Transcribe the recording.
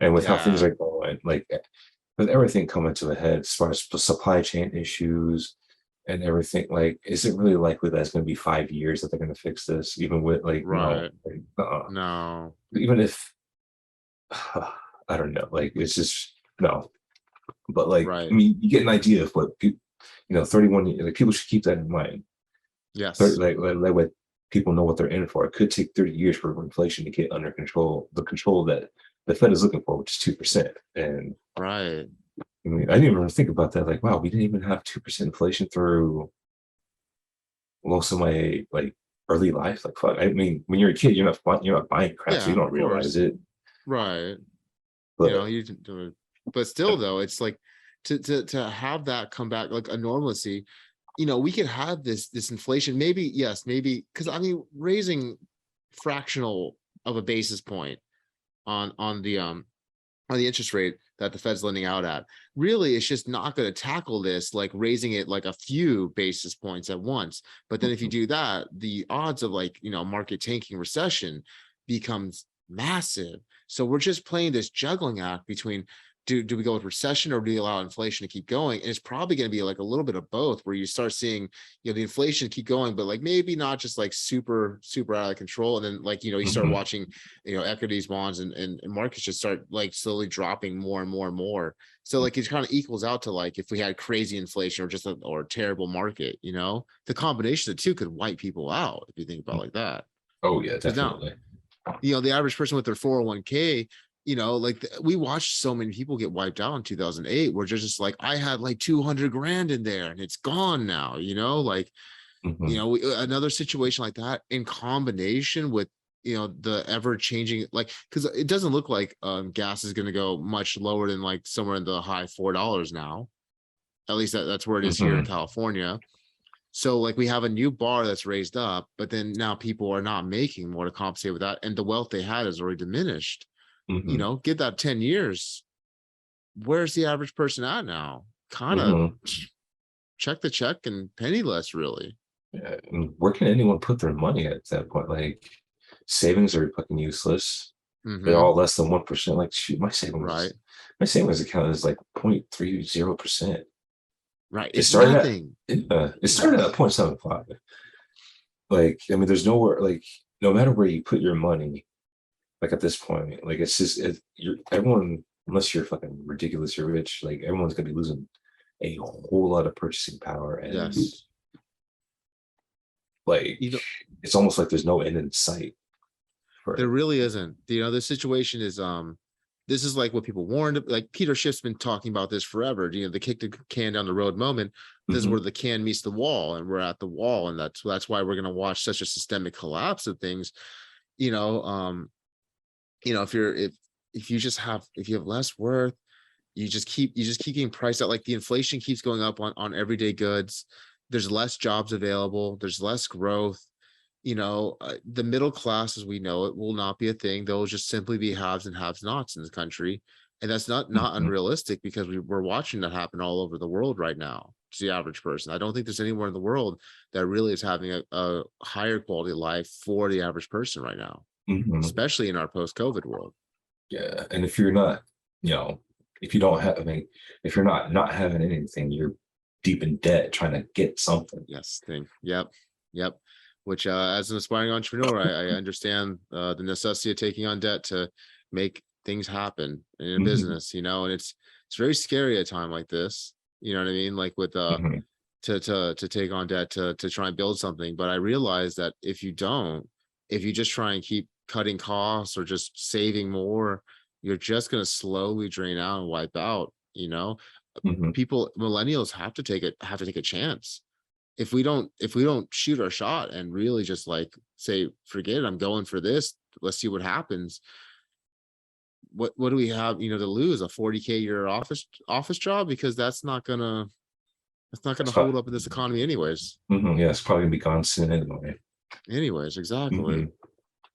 And with how things Yeah, are going, like with everything coming to a head as far as the supply chain issues and everything, like, is it really likely that it's going to be 5 years that they're going to fix this? Even with like, no, right. like, No, even if I don't know, like it's just no. But like, I right. mean, you get an idea of what 31 like people should keep that in mind. 30, Yes, like way people know what they're in for. It could take 30 years for inflation to get under control, the control that the Fed is looking for, which is 2%. And right. I mean, I didn't even think about that. Like, wow, we didn't even have 2% inflation through most of my like early life. Like, fuck. I mean, when you're a kid, you're not buying crap, so you Yeah, don't of realize course. it. Right. But You didn't do it. But still though, it's like to have that come back like a normalcy, we could have this inflation, maybe, yes, maybe, because I mean, raising fractional of a basis point on the interest rate that the Fed's lending out at. Really, it's just not going to tackle this like raising it like a few basis points at once. But then if you do that, the odds of like, market tanking recession becomes massive. So we're just playing this juggling act between do we go with recession or do we allow inflation to keep going? And it's probably going to be like a little bit of both, where you start seeing, the inflation keep going, but like maybe not just like super, super out of control. And then like, you start mhm, watching equities, bonds, and markets just start like slowly dropping more and more and more. So like it kind of equals out to like if we had crazy inflation or just or a terrible market, the combination of the two could wipe people out if you think about it like that. oh yeah, Because now, definitely. the average person with their 401k, like we watched so many people get wiped out in 2008, where just like I had like 200 grand in there and it's gone now, like Hmm. another situation like that in combination with the ever changing, like, because it doesn't look like gas is going to go much lower than like somewhere in the high $4 now. At least that's where it is here in Hmm. California. So like we have a new bar that's raised up, but then now people are not making more to compensate with that, and the wealth they had is already diminished. Hmm. Get that 10 years, where's the average person at now? Kind of Hmm. check the check and penniless, really. Yeah, and where can anyone put their money at that point? Like, savings are fucking useless. They're Mm-hmm. all less than 1%. Like, shoot, Right. my savings account is like 0.30%. Right. It It's started at nothing. it started at Yes. 0.75. Like, I mean, there's nowhere like no matter where you put your money, like at this point, like it's just you're everyone unless you're fucking ridiculously rich, like everyone's gonna be losing a whole lot of purchasing power, and Yes. like You know, it's almost like there's no end in sight for there it. really isn't. The situation is this is like what people warned, like Peter Schiff's been talking about this forever. The kick the can down the road moment. This is Hmm. where the can meets the wall, and we're at the wall, and that's why we're gonna watch such a systemic collapse of things. You know, um, if you just have if you have less worth, you just keep getting priced out. Like the inflation keeps going up on everyday goods. There's less jobs available, there's less growth. The middle class as we know it will not be a thing. There'll just simply be haves and have nots in this country, and that's not Hmm. unrealistic, because we're watching that happen all over the world right now to the average person. I don't think there's anywhere in the world that really is having a higher quality of life for the average person right now, Hmm. especially in our post-COVID world. Yeah, and if you're not, you know, if you don't have, I mean, if you're not having anything, you're deep in debt trying to get something. Yes, thing. Yep. Yep. Which, as an aspiring entrepreneur, I understand the necessity of taking on debt to make things happen in a Hmm. business, and it's very scary at a time like this. You know what I mean? Like with Hmm. to take on debt to try and build something. But I realize that if you just try and keep cutting costs or just saving more, you're just gonna slowly drain out and wipe out, Hmm. people. Millennials have to take a chance. If we don't shoot our shot and really just like say, forget it, I'm going for this, let's see what happens. What do we have, to lose? A 40K year office job? Because that's not gonna It's hold probably, up in this economy anyways. yeah, it's probably gonna be gone soon anyway. Anyways, Hmm. exactly.